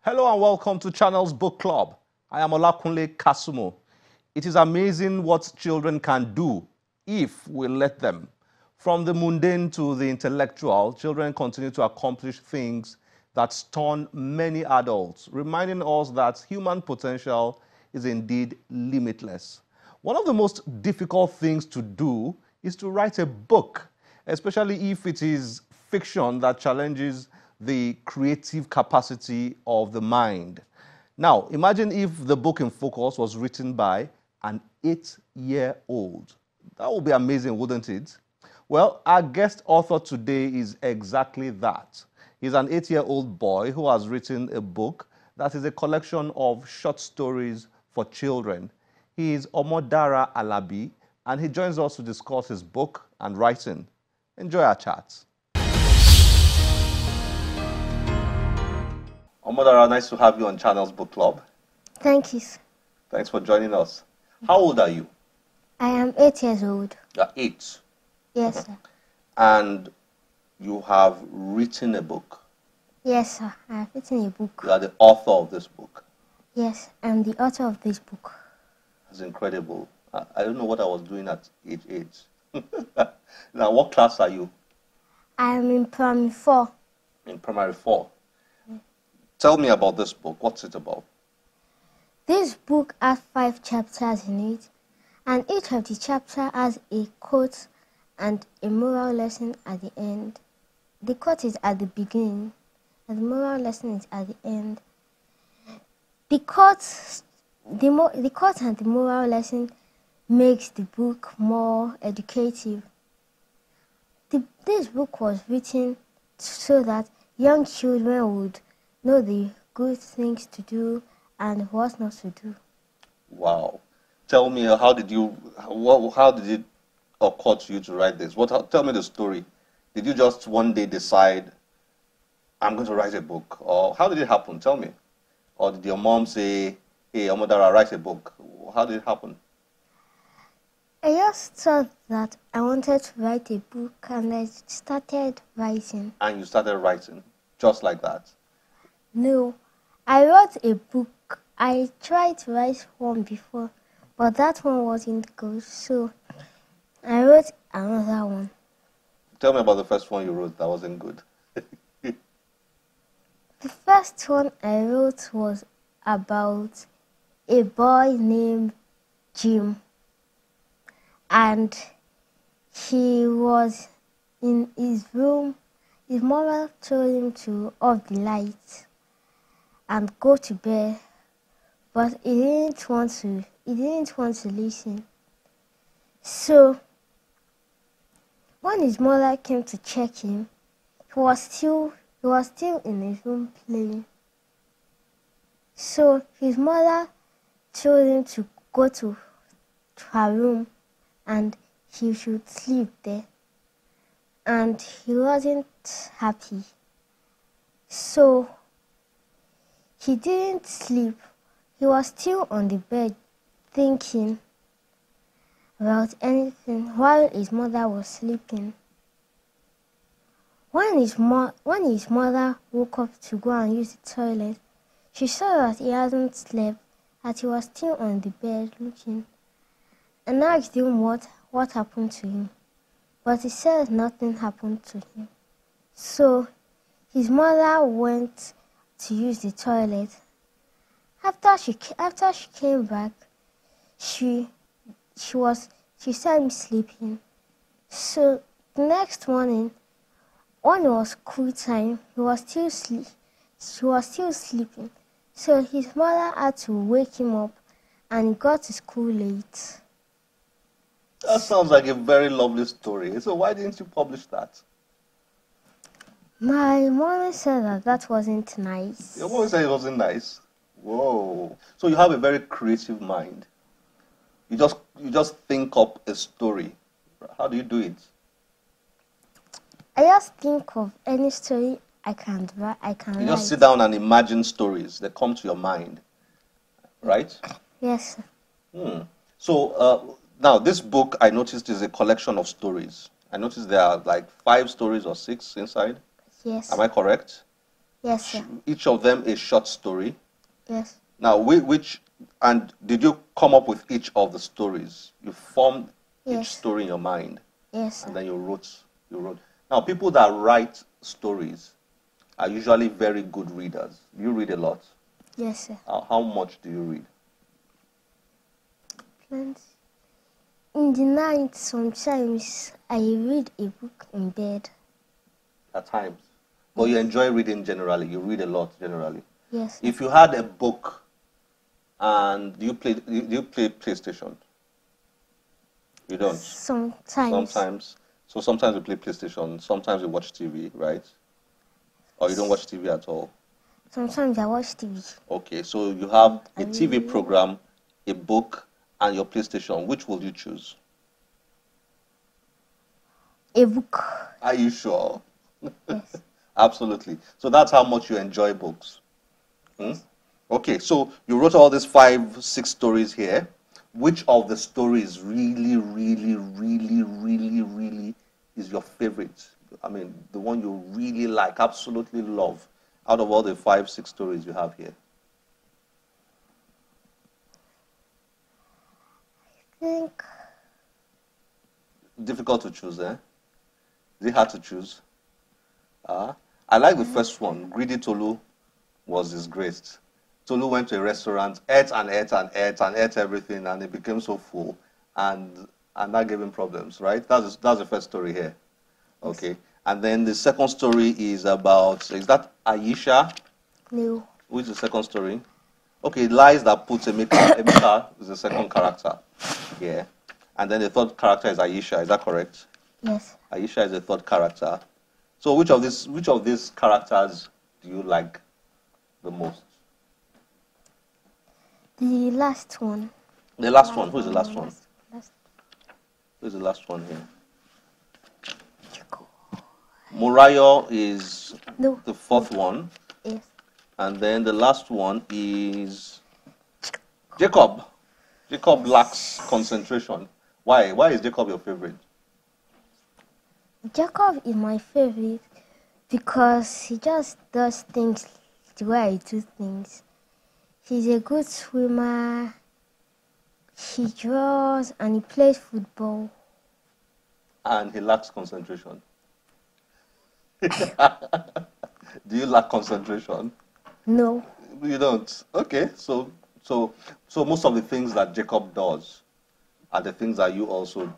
Hello and welcome to Channel's Book Club. I am Olakunle Kasumo. It is amazing what children can do if we let them. From the mundane to the intellectual, children continue to accomplish things that stun many adults, reminding us that human potential is indeed limitless. One of the most difficult things to do is to write a book, especially if it is fiction that challenges the creative capacity of the mind. Now, imagine if the book in focus was written by an 8-year-old. That would be amazing, wouldn't it? Well, our guest author today is exactly that. He's an 8-year-old boy who has written a book that is a collection of short stories for children. He is Omodara Alabi, and he joins us to discuss his book and writing. Enjoy our chat. Omodara, nice to have you on Channel's Book Club. Thank you. Thanks for joining us. How old are you? I am 8 years old. You're 8. Yes, sir. And you have written a book. Yes, sir. I have written a book. You are the author of this book. Yes, I'm the author of this book. That's incredible. I don't know what I was doing at age 8. Now, what class are you? I am in primary 4. In primary 4. Tell me about this book. What's it about? This book has 5 chapters in it, and each of the chapters has a quote and a moral lesson at the end. The quote is at the beginning, and the moral lesson is at the end. The quote and the moral lesson makes the book more educative. This book was written so that young children would know the good things to do and what not to do. Wow. Tell me, how did it occur to you to write this? Tell me the story. Did you just one day decide, I'm going to write a book? Or how did it happen? Tell me. Or did your mom say, hey, Omodara, write a book? How did it happen? I just thought that I wanted to write a book, and I started writing. And you started writing, just like that? No, I wrote a book. I tried to write one before, but that one wasn't good, so I wrote another one. Tell me about the first one you wrote that wasn't good. The first one I wrote was about a boy named Jim, and he was in his room. His mother told him to off the lights and go to bed, but he didn't want to listen. So when his mother came to check him, he was still in his room playing. So his mother told him to go to her room and he should sleep there. And he wasn't happy. So he didn't sleep. He was still on the bed thinking about anything while his mother was sleeping. When his mother woke up to go and use the toilet, she saw that he hadn't slept, that he was still on the bed looking, and asked him what happened to him. But he said nothing happened to him. So his mother went to use the toilet. After she came back, she saw him sleeping. So the next morning, when it was cool time, she was still sleeping. So his mother had to wake him up, and he got to school late. That sounds like a very lovely story. So why didn't you publish that? My mom said that wasn't nice. Your mom said it wasn't nice. Whoa. So you have a very creative mind. You just think up a story. How do you do it? I just think of any story I can write. You just sit down and imagine stories that come to your mind, right? Yes, sir. So now this book, I noticed, is a collection of stories. I noticed there are like 5 stories or 6 inside. Yes. Am I correct? Yes, sir. Each of them a short story. Yes. Now, and did you come up with each of the stories? You formed each Yes. story in your mind, Yes, and sir. then you wrote. Now, people that write stories are usually very good readers. You read a lot. Yes, sir. How much do you read? Plenty. In the night, sometimes I read a book in bed. At times. But you enjoy reading generally. You read a lot generally. Yes, sir. If you had a book, and do you play PlayStation? You don't. Sometimes. Sometimes. So sometimes you play PlayStation. Sometimes you watch TV, right? Or you don't watch TV at all. Sometimes I watch TV. Okay, so you have a TV program, a book, and your PlayStation. Which will you choose? A book. Are you sure? Yes. Absolutely. So that's how much you enjoy books. Okay, so you wrote all these 5, 6 stories here. Which of the stories really, really, really, really, really is your favorite? I mean, the one you really like, absolutely love, out of all the 5, 6 stories you have here? I think. Difficult to choose, eh? Is it hard to choose? I like the first one. Greedy Tolu was disgraced. Tolu went to a restaurant, ate and ate and ate and ate everything, and he became so full, and that gave him problems, right? That's the first story here. Okay. And then the second story is that Aisha? No. Who is the second story? Okay, lies that put Emeka. Emeka is the second character. Yeah. And then the third character is Aisha. Is that correct? Yes. Aisha is the third character. So which of these characters do you like the most? The last one. The last one. Who is the last one? Last. Who is the last one here? Murayo is the fourth one. Yes. And then the last one is Jacob. Jacob lacks concentration. Why? Why is Jacob your favorite? Jacob is my favorite because he just does things the way I do things. He's a good swimmer. He draws and he plays football. And he lacks concentration. Do you lack concentration? No. You don't. Okay. So most of the things that Jacob does are the things that you also.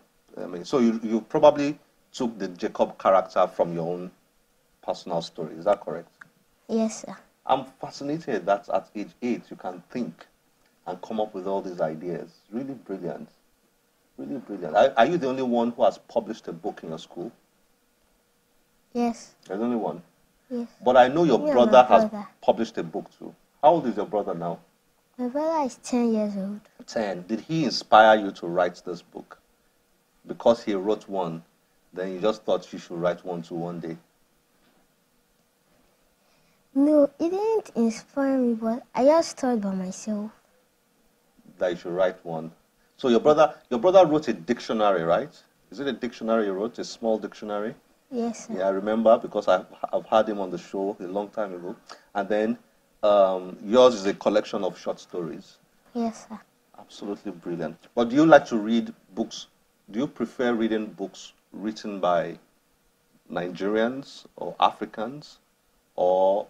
So you probably took the Jacob character from your own personal story. Is that correct? Yes, sir. I'm fascinated that at age 8 you can think and come up with all these ideas. Really brilliant. Really brilliant. Are you the only one who has published a book in your school? Yes. There's only one. Yes. But I know your Me and brother my has brother. published a book too. How old is your brother now? My brother is 10 years old. 10. Did he inspire you to write this book? Because he wrote one, then you just thought you should write one too one day? No, it didn't inspire me, but I just thought by myself. That you should write one. So your brother wrote a dictionary, right? Is it a dictionary you wrote? A small dictionary? Yes, sir. Yeah, I remember because I've had him on the show a long time ago. And then yours is a collection of short stories. Yes, sir. Absolutely brilliant. But do you like to read books? Do you prefer reading books written by Nigerians or Africans or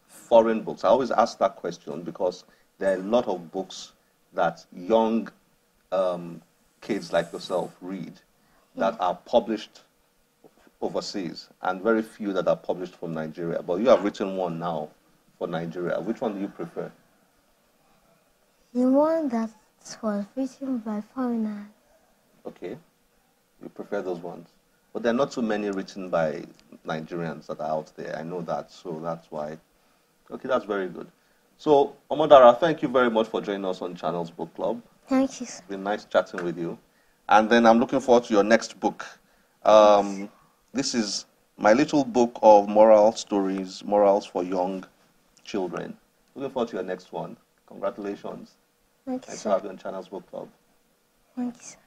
foreign books? I always ask that question because there are a lot of books that young kids like yourself read that are published overseas and very few that are published from Nigeria. But you have written one now for Nigeria. Which one do you prefer? The one that was written by foreigners. Okay. You prefer those ones. But there are not too many written by Nigerians that are out there. I know that, so that's why. Okay, that's very good. So, Omodara, thank you very much for joining us on Channels Book Club. Thank you, sir. It's been nice chatting with you. And then I'm looking forward to your next book. This is my little book of moral stories, morals for young children. Looking forward to your next one. Congratulations. Thank you, Nice to sir. have you on Channels Book Club. Thank you, sir.